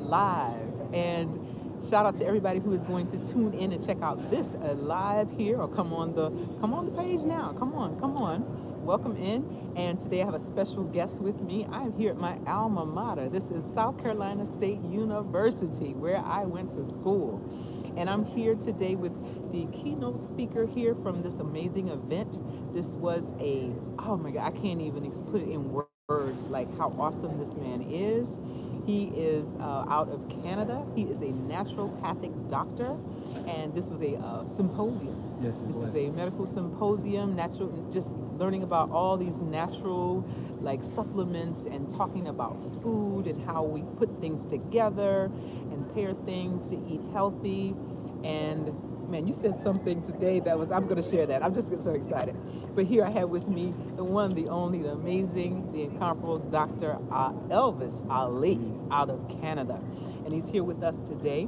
live. And shout out to everybody who is going to tune in and check out this live here, or come on the page now. Come on. Welcome in. And today I have a special guest with me. I'm here at my alma mater. This is South Carolina State University, where I went to school. And I'm here today with the keynote speaker here from this amazing event. This was oh my God, I can't even put it in words like how awesome this man is. He is out of Canada. He is a naturopathic doctor, and this was a symposium. Yes, this is a medical symposium, just learning about all these natural supplements and talking about food and how we put things together and pair things to eat healthy. And man, you said something today I'm going to share that. I'm just so excited. But here I have with me the one, the only, the amazing, the incomparable Dr. Elvis Ali out of Canada. And he's here with us today.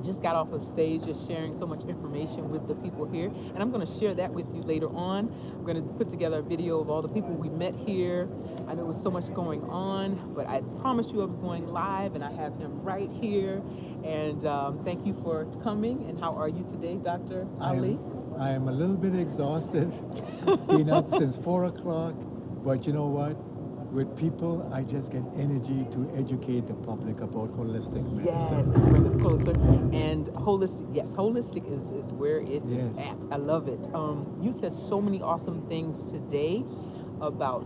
Just got off of stage, just sharing so much information with the people here. And I'm going to share that with you later on. I'm going to put together a video of all the people we met here. I know there was so much going on, but I promised you I was going live, and I have him right here. And thank you for coming. And how are you today, Dr. Ali? I am a little bit exhausted. Been up since 4 o'clock, but you know what? With people, I just get energy to educate the public about holistic medicine. Yes, bring us closer. And holistic is where it is at. I love it. You said so many awesome things today about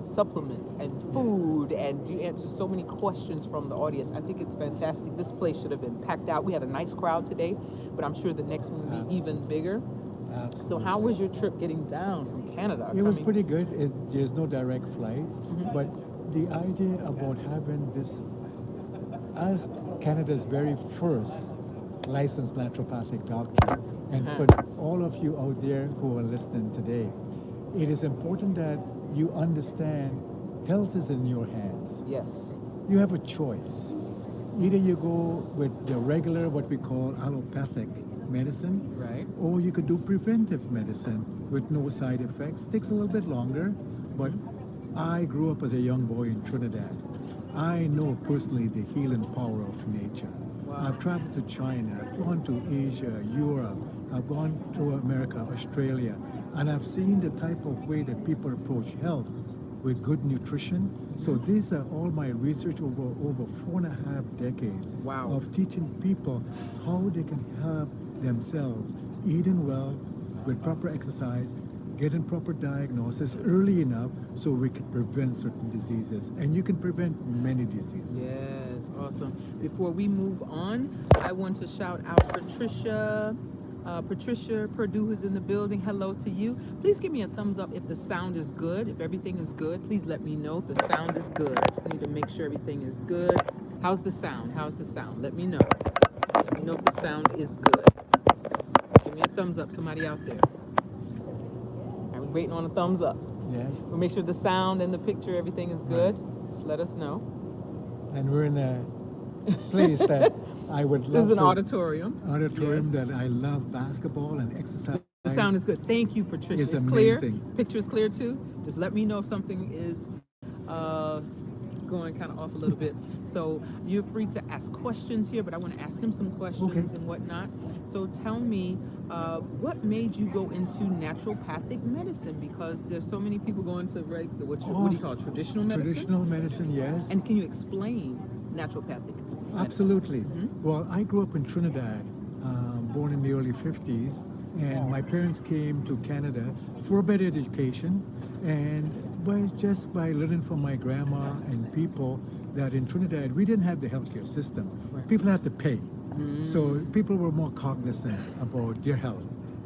supplements and food, and you answered so many questions from the audience. I think it's fantastic. This place should have been packed out. We had a nice crowd today, but I'm sure the next one will be even bigger. Absolutely. So how was your trip getting down from Canada? It was pretty good. There's no direct flights, but the idea about having this as Canada's very first licensed naturopathic doctor, and for all of you out there who are listening today, it is important that you understand health is in your hands. Yes. You have a choice. Either you go with the regular, what we call allopathic medicine, right, or you could do preventive medicine with no side effects. Takes a little bit longer, but I grew up as a young boy in Trinidad. I know personally the healing power of nature. Wow. I've traveled to China, I've gone to Asia, Europe, I've gone to America, Australia, and I've seen the type of way that people approach health with good nutrition. So these are all my research over 4.5 decades of teaching people how they can help themselves, eating well, with proper exercise, getting proper diagnosis early enough so we can prevent certain diseases. And you can prevent many diseases. Yes, awesome. Before we move on, I want to shout out Patricia Purdue, who's in the building. Hello to you. Please give me a thumbs up if the sound is good. If everything is good, please let me know if the sound is good. I just need to make sure everything is good. How's the sound? Let me know. Let me know if the sound is good. Give me a thumbs up, somebody out there. I'm waiting on a thumbs up. Yes. We'll make sure the sound and the picture, everything is good. Just let us know. And we're in a place that I would love. This is an auditorium. Yes. That I love basketball and exercise. The sound is good. Thank you, Patricia. It's clear. Picture is clear too. Just let me know if something is going kind of off a little bit. So you're free to ask questions here, but I want to ask him some questions and whatnot. So tell me, what made you go into naturopathic medicine? Because there's so many people going to what do you call it, traditional medicine? Traditional medicine, yes. And can you explain naturopathic medicine? Absolutely. Well, I grew up in Trinidad, born in the early 50s, and my parents came to Canada for a better education, and just by learning from my grandma and people that in Trinidad we didn't have the healthcare system. People had to pay. So people were more cognizant about their health,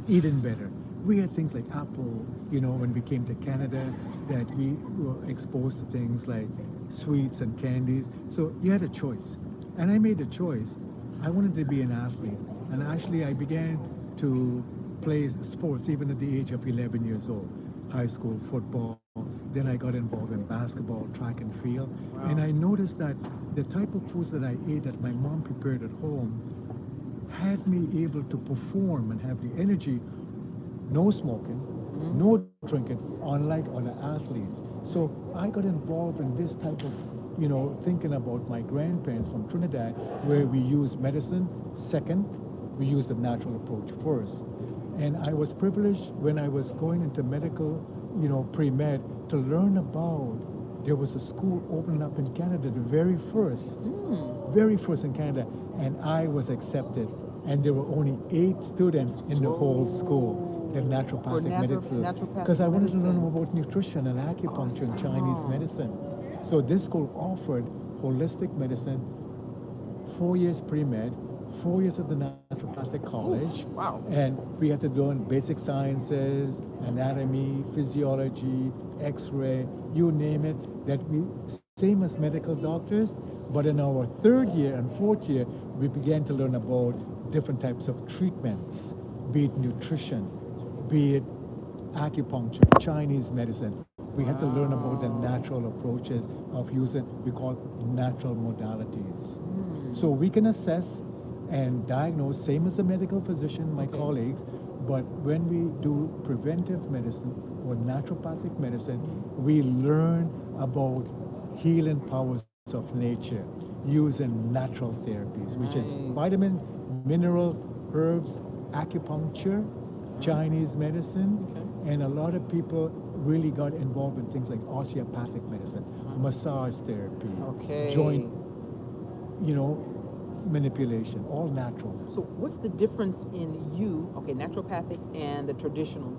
eating better. We had things like apple, when we came to Canada, that we were exposed to things like sweets and candies. So you had a choice. And I made a choice. I wanted to be an athlete. And actually I began to play sports even at the age of 11 years old. High school football. Then I got involved in basketball, track and field. Wow. And I noticed that the type of foods that I ate that my mom prepared at home had me able to perform and have the energy, no smoking, no drinking, unlike other athletes. So I got involved in this type of thinking about my grandparents from Trinidad, where we use medicine second, we use the natural approach first. And I was privileged when I was going into medical, pre-med, to learn about, there was a school opening up in Canada, the very first in Canada, and I was accepted. And there were only 8 students in the whole school, the naturopathic medicine. Because I wanted to learn about nutrition and acupuncture and Chinese medicine. So this school offered holistic medicine, 4 years pre-med, 4 years at the naturopathic college. Wow. And we had to learn basic sciences, anatomy, physiology, x-ray, you name it, that we, same as medical doctors, but in our 3rd year and 4th year, we began to learn about different types of treatments, be it nutrition, be it acupuncture, Chinese medicine. We had to learn about the natural approaches of using, we call natural modalities. So we can assess and diagnose, same as a medical physician, my colleagues, but when we do preventive medicine or naturopathic medicine, we learn about healing powers of nature using natural therapies, which is vitamins, minerals, herbs, acupuncture, Chinese medicine, and a lot of people really got involved in things like osteopathic medicine, massage therapy, joint, manipulation, all natural. So what's the difference in you, naturopathic and the traditional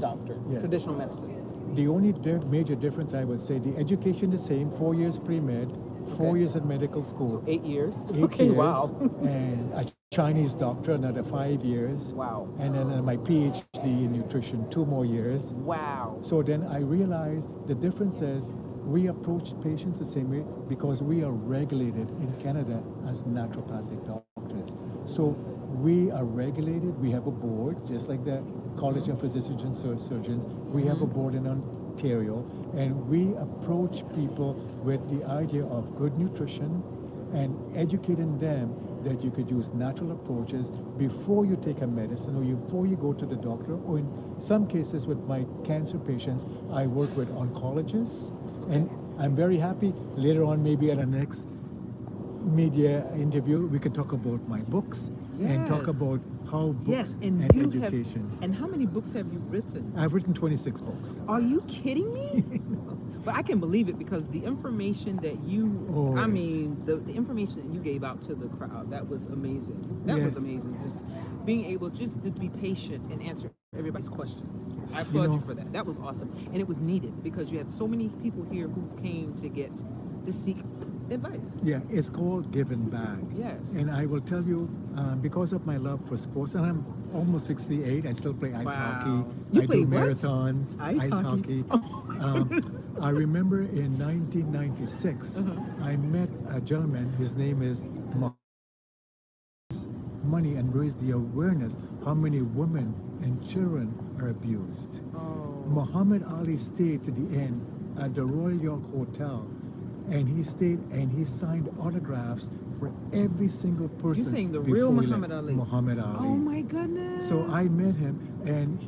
doctor, traditional medicine? The only major difference, I would say, the education the same, 4 years pre-med, 4 years at medical school. So 8 years? 8 years. Wow. And a Chinese doctor, another 5 years. Wow. And then my PhD in nutrition, 2 more years. Wow. So then I realized the difference is we approach patients the same way because we are regulated in Canada as naturopathic doctors. So we are regulated. We have a board, just like the College of Physicians and Surgeons. We have a board in Ontario, and we approach people with the idea of good nutrition and educating them that you could use natural approaches before you take a medicine or before you go to the doctor, or in some cases with my cancer patients, I work with oncologists, and I'm very happy. Later on, maybe at our next media interview, we can talk about my books and talk about how books and education. And how many books have you written? I've written 26 books. Are you kidding me? But I can believe it because the information that you, the information that you gave out to the crowd, that was amazing. That was amazing. Just being able just to be patient and answer everybody's questions. I applaud you for that. That was awesome. And it was needed because you had so many people here who came to seek advice. Yeah, it's called giving back. Yes. And I will tell you, because of my love for sports, and I'm almost 68, I still play ice hockey. You I play do what? marathons, ice hockey. Oh my goodness. I remember in 1996, I met a gentleman, his name is Money, and raised the awareness how many women and children are abused. Muhammad Ali stayed to the end at the Royal York Hotel, and he stayed and he signed autographs for every single person. You're saying the real Muhammad Ali? Muhammad Ali. Oh my goodness. So I met him, and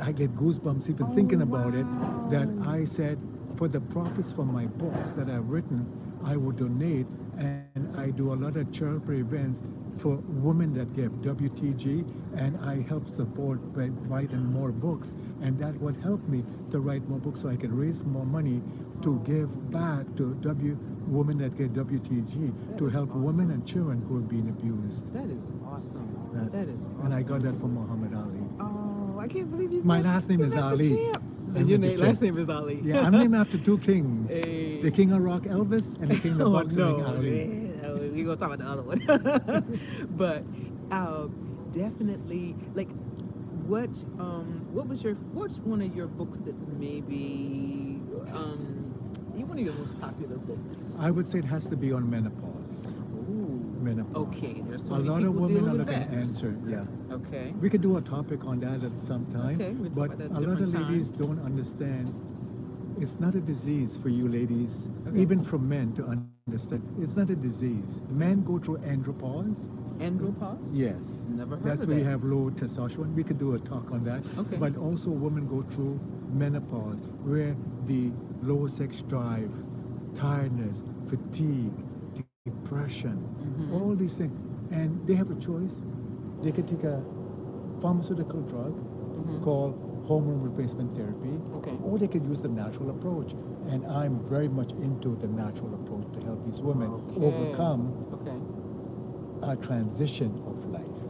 I get goosebumps even thinking about it, that I said, for the profits from my books that I've written, I will donate, and I do a lot of charitable events for women that give WTG, and I help support by writing more books, and that would help me to write more books so I can raise more money to give back to women that get WTG, to help women and children who are being abused. That is awesome. That is awesome. And I got that from Muhammad Ali. Oh, I can't believe you. My last name is Ali. And your last name is Ali. Yeah, I'm named after 2 kings. Hey. The king of rock, Elvis, and the king of boxing, Ali. We're going to talk about the other one. But definitely, like, what's one of your books that maybe, one of your most popular books? I would say it has to be on menopause. Menopause. Okay, there's so a many lot of people women dealing are with looking that. answer. Yeah. Okay. We could do a topic on that at some time. Okay, we'll talk but about that a lot of different ladies time. don't understand. It's not a disease for you ladies, even for men to understand. It's not a disease. Men go through andropause. Andropause? Yes. Never heard That's of where you that. have low testosterone. We could do a talk on that. Okay. But also women go through menopause, where the low sex drive, tiredness, fatigue, depression, Mm-hmm. all these things. And they have a choice. They could take a pharmaceutical drug Mm-hmm. called hormone replacement therapy, Okay. or they could use the natural approach. And I'm very much into the natural approach to help these women Okay. overcome Okay. a transition of life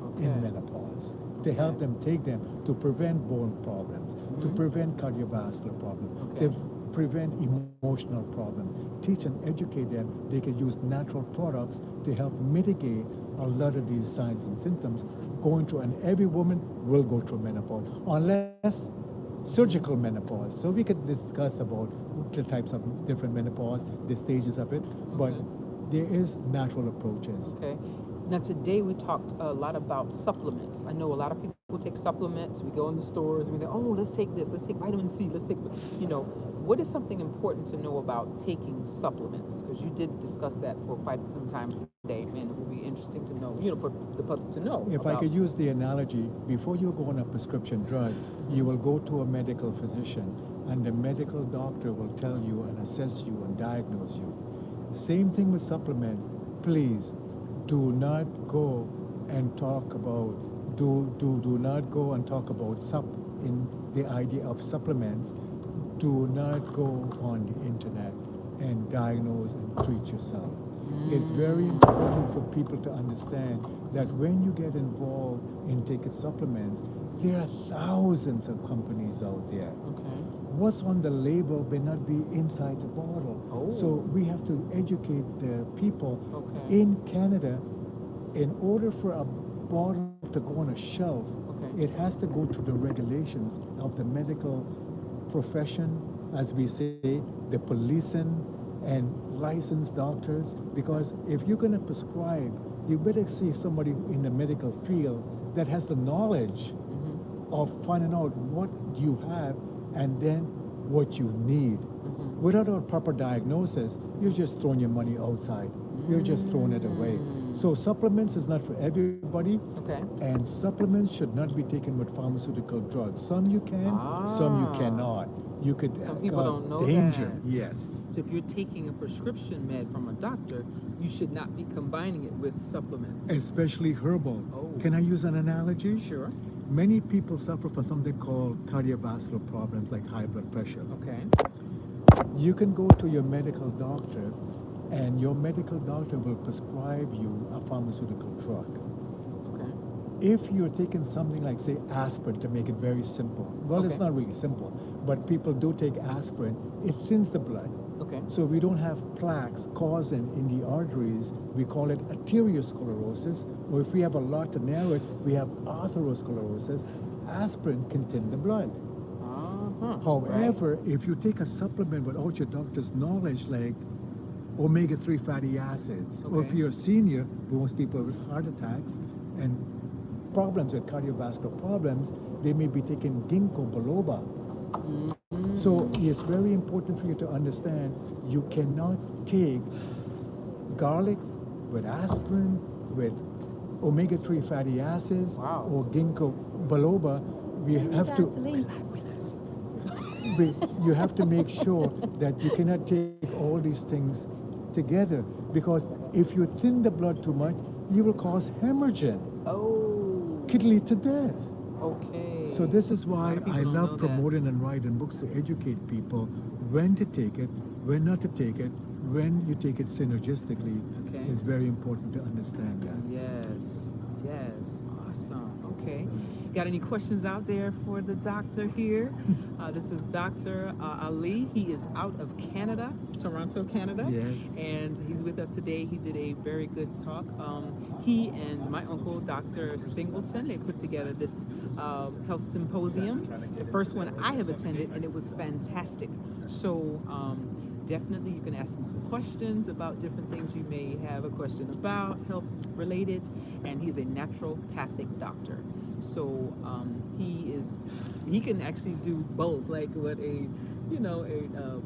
Okay. in menopause, to help them take them to prevent bone problems, to Mhm. prevent cardiovascular problems, Okay. to prevent emotional problems. Teach and educate them. They can use natural products to help mitigate a lot of these signs and symptoms going through. And every woman will go through menopause, unless surgical menopause. So we could discuss about the types of different menopause, the stages of it, but Okay. there is natural approaches. Okay. Now today we talked a lot about supplements. I know a lot of people take supplements. We go in the stores and we go, oh, let's take this. Let's take vitamin C. Let's take, what is something important to know about taking supplements? Because you did discuss that for quite some time today, and it would be interesting to know, for the public to know. If I could use the analogy, before you go on a prescription drug, you will go to a medical physician, and the medical doctor will tell you and assess you and diagnose you. Same thing with supplements. Please do not go and talk about do not go and talk about in the idea of supplements. Do not go on the internet and diagnose and treat yourself. It's very important for people to understand that when you get involved in taking supplements, there are thousands of companies out there. Okay. What's on the label may not be inside the bottle. Oh. So we have to educate the people Okay. in Canada. In order for a bottle to go on a shelf, Okay. it has to go through the regulations of the medical profession, as we say, the policing and licensed doctors. Because if you're going to prescribe, you better see somebody in the medical field that has the knowledge of finding out what you have and then what you need. Without a proper diagnosis, you're just throwing your money outside. You're just throwing it away. So supplements is not for everybody. Okay. And supplements should not be taken with pharmaceutical drugs. Some you can, some you cannot. You could Some people cause don't know danger. that. Yes. So if you're taking a prescription med from a doctor, you should not be combining it with supplements. Especially herbal. Oh. Can I use an analogy? Sure. Many people suffer from something called cardiovascular problems like high blood pressure. Okay. You can go to your medical doctor, and your medical doctor will prescribe you a pharmaceutical drug. Okay. If you're taking something like, say, aspirin, to make it very simple, well, it's Okay. not really simple, but people do take aspirin, it thins the blood. Okay. So we don't have plaques causing in the arteries. We call it arteriosclerosis, or if we have a lot to narrow it, we have atherosclerosis. Aspirin can thin the blood. Uh-huh. However, if you take a supplement without your doctor's knowledge, like omega-3 fatty acids, or if Okay. you're a senior, most people with heart attacks and problems with cardiovascular problems, they may be taking ginkgo biloba. So it's very important for you to understand you cannot take garlic with aspirin, with omega-3 fatty acids, Wow. or ginkgo biloba. We have to you have to make sure that you cannot take all these things together, because if you thin the blood too much, you will cause hemorrhaging, Oh. could lead to death. Okay. So this is A why lot of people I don't love know that. promoting and writing books to educate people when to take it, when not to take it, when you take it synergistically. Okay. It's very important to understand that. Yes. Yes. Awesome. Okay. Got any questions out there for the doctor here? This is Dr. Ali. He is out of Canada, Toronto, Canada. Yes. And he's with us today. He did a very good talk. He and my uncle, Dr. Singleton, they put together this health symposium. The first one I have attended, and it was fantastic. So definitely you can ask him some questions about different things you may have a question about, health related. And he's a naturopathic doctor. So he can actually do both, like what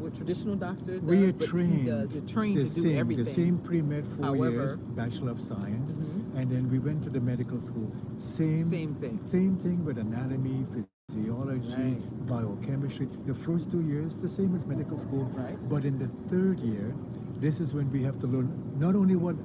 what traditional doctor does. We are but trained. He does. You're trained to do everything. The same pre-med 4 However- years, Bachelor of Science, and then we went to the medical school. Same thing. Same thing with anatomy, physiology, Right. biochemistry. The first 2 years, the same as medical school. Right. But in the third year, this is when we have to learn not only what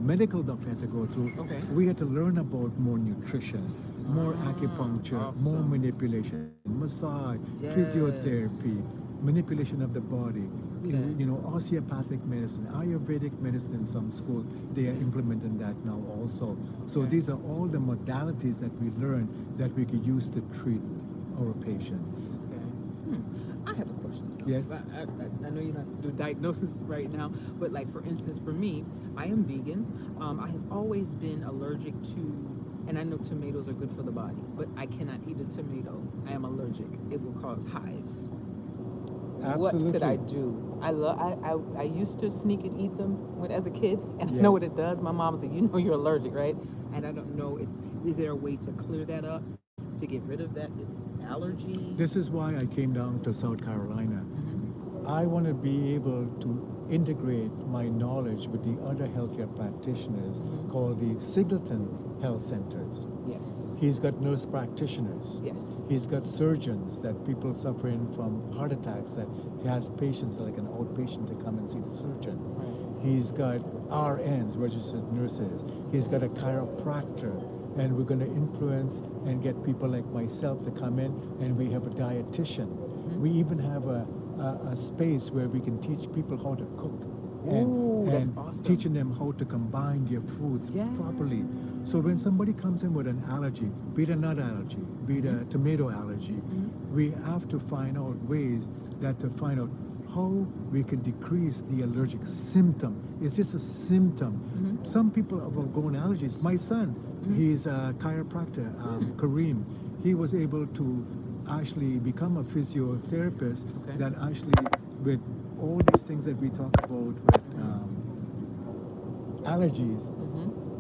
medical doctor has to go through, Okay. we have to learn about more nutrition, more acupuncture, more awesome. manipulation, massage, Yes. physiotherapy, manipulation of the body. Okay. You know, osteopathic medicine, Ayurvedic medicine in some schools, they are implementing that now also. So Okay. these are all the modalities that we learn that we could use to treat our patients. Okay. I have a question. though. Yes. I know you're not do diagnosis right now, but like for instance, for me, I am vegan. I have always been allergic to, and I know tomatoes are good for the body, but I cannot eat a tomato. I am allergic. It will cause hives. Absolutely. What could I do? I used to sneak and eat them as a kid, and I know what Yes. it does. My mom said, "You know you're allergic, right?" And I don't know if is there a way to clear that up, to get rid of that allergy. This is why I came down to South Carolina. Mm-hmm. I want to be able to integrate my knowledge with the other healthcare practitioners called the Singleton Health Centers. Yes. He's got nurse practitioners. Yes. He's got surgeons that people suffering from heart attacks that he has patients like an outpatient to come and see the surgeon. Right. He's got RNs, registered nurses. He's got a chiropractor. And we're going to influence and get people like myself to come in, and we have a dietitian. We even have a space where we can teach people how to cook. Ooh, that's and awesome. teaching them how to combine their foods properly. So when somebody comes in with an allergy, be it a nut allergy, be it a tomato allergy, we have to find out ways to find out how we can decrease the allergic symptom. It's just a symptom. Some people have outgrown allergies. My son, he's a chiropractor, Kareem. He was able to actually become a physiotherapist Okay. that actually, with all these things that we talk about with allergies,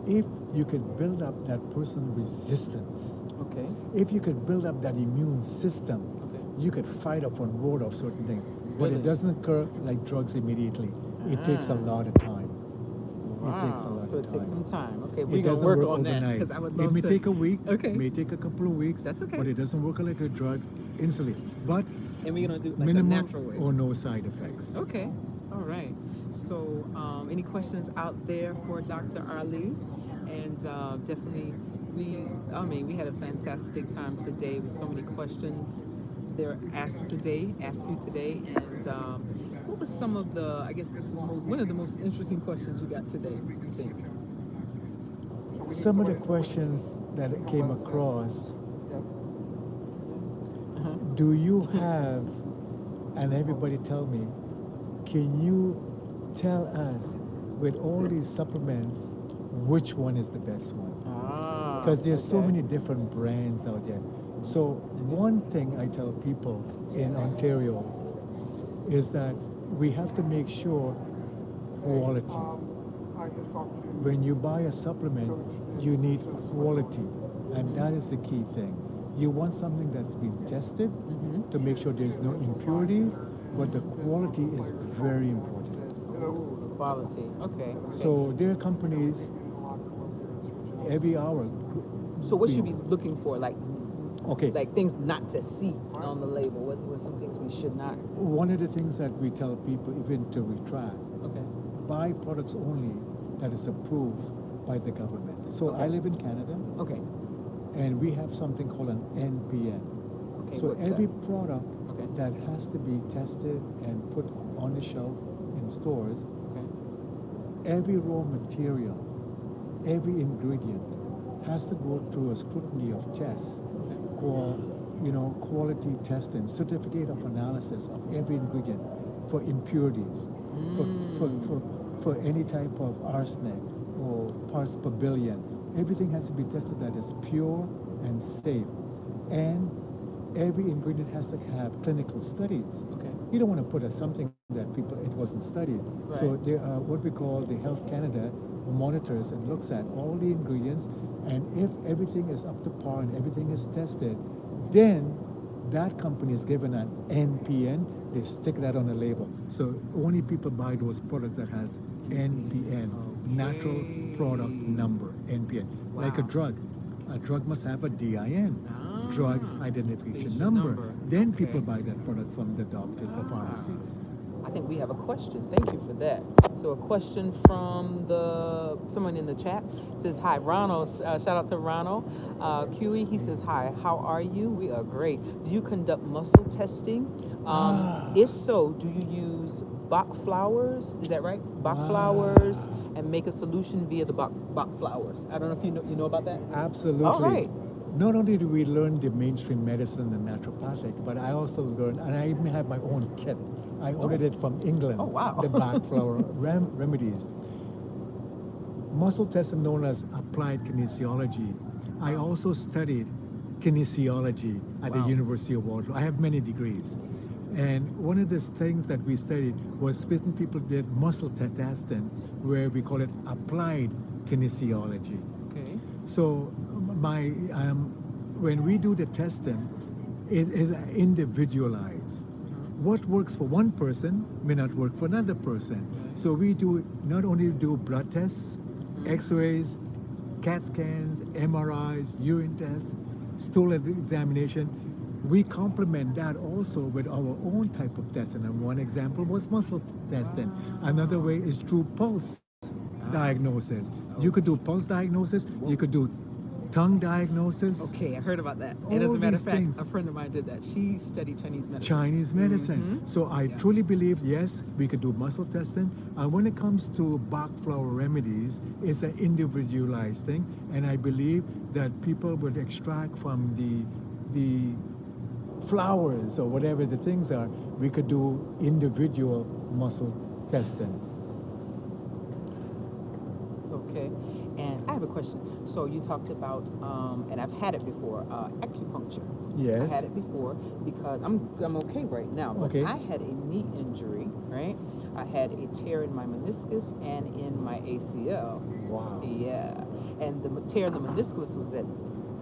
if you could build up that person's resistance, Okay. if you could build up that immune system, Okay. you could fight off and ward off certain things. But Really? it doesn't occur like drugs immediately. It takes a lot of time. It takes a lot So of it time. takes some time. Okay, It we're gonna doesn't work work on that overnight. because I would It love may to. take a week. Okay. May take a couple of weeks. That's okay. But it doesn't work like a drug instantly. But And we're gonna do like minimal the natural way. or no side effects. Okay. All right. So, any questions out there for Dr. Ali? And definitely, we had a fantastic time today with so many questions they're asked you today. And what was some of the, I guess, one of the most interesting questions you got today, you think? Some of the questions that I came across, do you have, and everybody tell me, can you tell us with all these supplements, which one is the best one? Because there's so many different brands out there. So one thing I tell people in Ontario is that we have to make sure quality. When you buy a supplement, you need quality, and that is the key thing. You want something that's been tested to make sure there's no impurities, but the quality is very important. Quality. Okay. So there are companies every hour. So what should we be looking for? Like Okay. things not to see on the label. What are some things we should not? One of the things that we tell people, even to retract, Okay. buy products only that is approved by the government. So I live in Canada, Okay. and we have something called an NPN. Okay. So what's every that? product Okay. that has to be tested and put on the shelf in stores, Okay. every raw material, every ingredient has to go through a scrutiny of tests called, quality testing, certificate of analysis of every ingredient for impurities, for any type of arsenic or parts per billion. Everything has to be tested that is pure and safe. And every ingredient has to have clinical studies. Okay. You don't want to put something that it wasn't studied. So Right. there are what we call the Health Canada monitors and looks at all the ingredients, and if everything is up to par and everything is tested, then that company is given an NPN. They stick that on the label. So only people buy those products that has NPN, natural product number, NPN. Like a Wow. drug. A drug must have a DIN, drug identification Patient number. number. Then Okay. people buy that product from the doctors, the pharmacies. I think we have a question. Thank you for that. So a question from someone in the chat. It says, hi, Ronald. Shout out to Ronald. QE, he says, hi, how are you? We are great. Do you conduct muscle testing? If so, do you use Bach flowers? Is that right? Bach flowers, and make a solution via the Bach flowers. I don't know if you know about that? Absolutely. All right. Not only do we learn the mainstream medicine and naturopathic, but I also learned, and I even have my own kit. I ordered it from England. Oh, wow. The Bach flower remedies. Muscle testing known as applied kinesiology. I also studied kinesiology at the University of Waterloo. I have many degrees. And one of the things that we studied was certain people did muscle testing, where we call it applied kinesiology. Okay. So when we do the testing, it is individualized. What works for one person may not work for another person. So we not only do blood tests, x-rays, CAT scans, MRIs, urine tests, stool examination. We complement that also with our own type of testing. And one example was muscle testing. Another way is through pulse diagnosis. You could do pulse diagnosis, you could do tongue diagnosis. Okay, I heard about that. All And as a matter of these fact, things. a friend of mine did that. She studied Chinese medicine. Chinese medicine. So I truly believe, yes, we could do muscle testing. And when it comes to Bach flower remedies, it's an individualized thing. And I believe that people would extract from the flowers or whatever the things are, we could do individual muscle testing. Okay, and I have a question. So you talked about, and I've had it before, acupuncture. Yes. I had it before because I'm okay right now. But Okay. I had a knee injury, right? I had a tear in my meniscus and in my ACL. Wow. Yeah, and the tear in the meniscus was at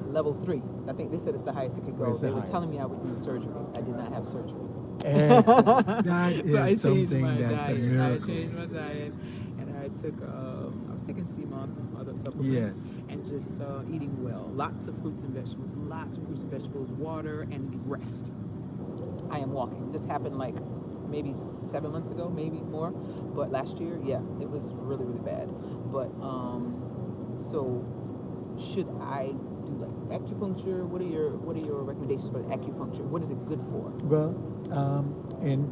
level 3. I think they said it's the highest it could go. It's the They were highest. telling me I would need surgery. I did not have surgery. Excellent. That is So I changed something my that's diet. a miracle. I changed my diet, and I took I was taking sea moss and some other supplements, Yes. and just eating well. Lots of fruits and vegetables, water, and rest. I am walking. This happened like maybe 7 months ago, maybe more. But last year, yeah, it was really, really bad. But so should I do like acupuncture? What are your recommendations for acupuncture? What is it good for? Well, in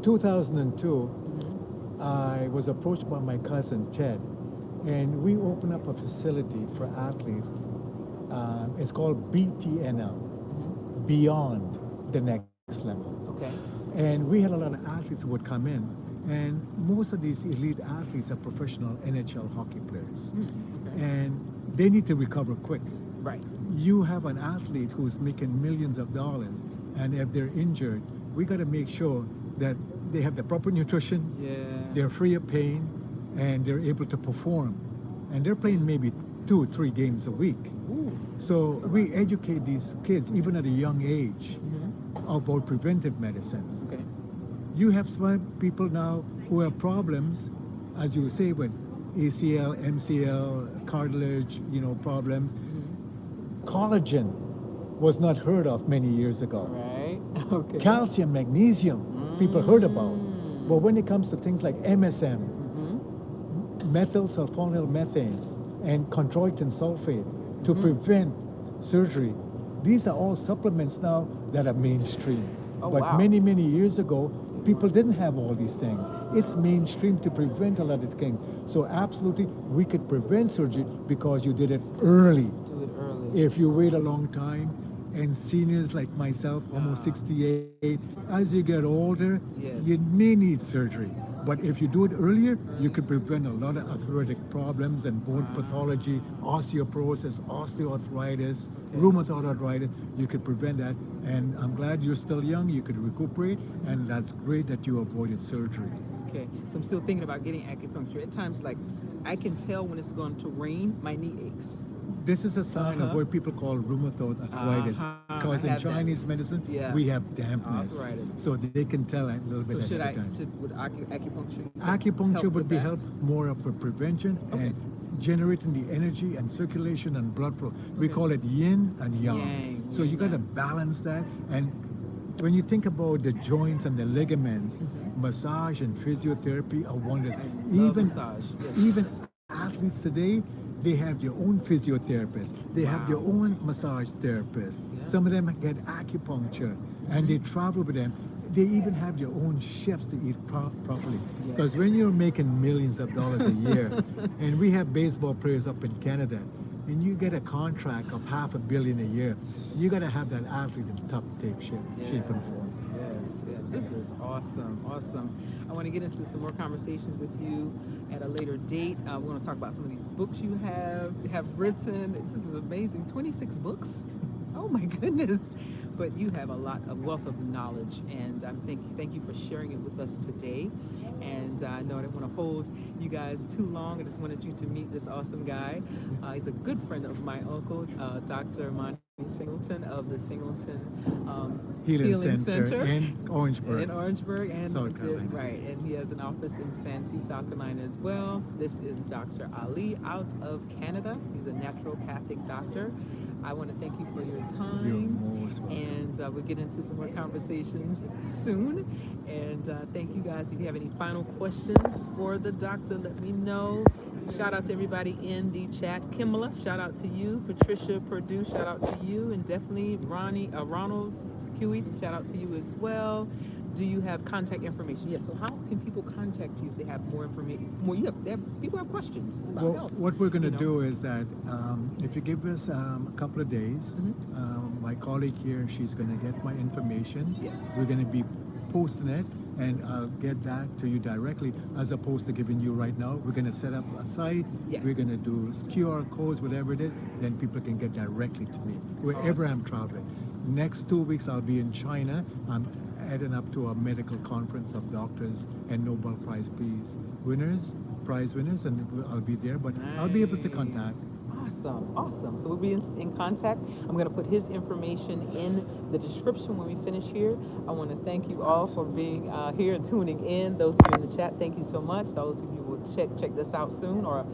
2002, I was approached by my cousin Ted, and we opened up a facility for athletes. It's called BTNL, Beyond the Next Level. Okay. And we had a lot of athletes who would come in, and most of these elite athletes are professional NHL hockey players. Okay. And they need to recover quick. Right. You have an athlete who's making millions of dollars, and if they're injured, we got to make sure that they have the proper nutrition, Yeah. they're free of pain, and they're able to perform. And they're playing maybe 2 or 3 games a week. Ooh. So we educate these kids, even at a young age, about preventive medicine. Okay. You have some people now who have problems, as you say, with ACL, MCL, cartilage, problems. Collagen was not heard of many years ago. Right. Okay. Calcium, magnesium, people heard about. But when it comes to things like MSM, methyl sulfonyl methane, and chondroitin sulfate to prevent surgery, these are all supplements now that are mainstream. Oh, but wow. many, many years ago, people didn't have all these things. It's mainstream to prevent a lot of things. So absolutely, we could prevent surgery because you did it early. Do it early. If you wait a long time, and seniors like myself, almost 68, as you get older, Yes. you may need surgery. But if you do it earlier, you could prevent a lot of arthritic problems and bone pathology, osteoporosis, osteoarthritis, rheumatoid arthritis. You could prevent that. And I'm glad you're still young. You could recuperate, and that's great that you avoided surgery. Okay. So I'm still thinking about getting acupuncture. At times, like, I can tell when it's going to rain, my knee aches. This is a sign of what people call rheumatoid arthritis. Because I in have that. Chinese medicine, Yeah. we have dampness. Arthritis. So they can tell a little bit So ahead of time. would acupuncture Acupuncture help would with be that? help more of for prevention and generating the energy and circulation and blood flow. We call it yin and yang. Yang, So you yin, got to yang. balance that. And when you think about the joints and the ligaments, massage and physiotherapy are wonders. Love massage. Yes. Even athletes today, they have their own physiotherapists. They have their own massage therapists. Yeah. Some of them get acupuncture, and they travel with them. They even have their own chefs to eat properly. Because Yes. when you're making millions of dollars a year, and we have baseball players up in Canada, and you get a contract of $500 million a year, you got to have that athlete in top tape shape and form. Yes. This is awesome. I want to get into some more conversations with you at a later date. We're going to talk about some of these books you have written. This is amazing. 26 books. Oh my goodness. But you have a lot of wealth of knowledge, and thank you for sharing it with us today. And I know I didn't want to hold you guys too long. I just wanted you to meet this awesome guy. He's a good friend of my uncle, Dr. Monty Singleton of the Singleton Healing Center in Orangeburg. And South Carolina. Right, and he has an office in Santee, South Carolina as well. This is Dr. Ali out of Canada. He's a naturopathic doctor. I want to thank you for your time. You're most welcome. And we'll get into some more conversations soon. And thank you guys. If you have any final questions for the doctor, let me know. Shout out to everybody in the chat. Kimala, shout out to you. Patricia Purdue, shout out to you. And definitely Ronald Huey, shout out to you as well. Do you have contact information? Yes. So how can people contact you if they have more information? People have questions about health. What we're going to do is that if you give us a couple of days, my colleague here, she's going to get my information. Yes. We're going to be posting it, and I'll get that to you directly, as opposed to giving you right now. We're going to set up a site. Yes. We're going to do QR codes, whatever it is. Then people can get directly to me wherever I'm traveling. Next 2 weeks, I'll be in China. I'm heading up to a medical conference of doctors and Nobel Prize prize winners, and I'll be there. But I'll be able to contact. Awesome. So we'll be in contact. I'm going to put his information in the description when we finish here. I want to thank you all for being here and tuning in. Those of you in the chat, thank you so much. Those of you who will check this out soon, or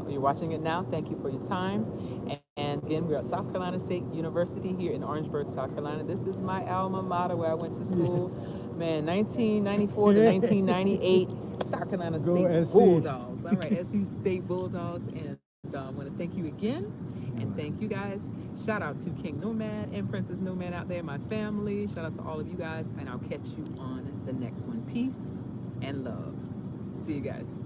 you're watching it now, thank you for your time. And again, we're at South Carolina State University here in Orangeburg, South Carolina. This is my alma mater where I went to school. Yes. Man, 1994 to 1998, South Carolina State Bulldogs. All right, SC State Bulldogs. And I want to thank you again. And thank you guys. Shout out to King Nomad and Princess Nomad out there, my family. Shout out to all of you guys. And I'll catch you on the next one. Peace and love. See you guys.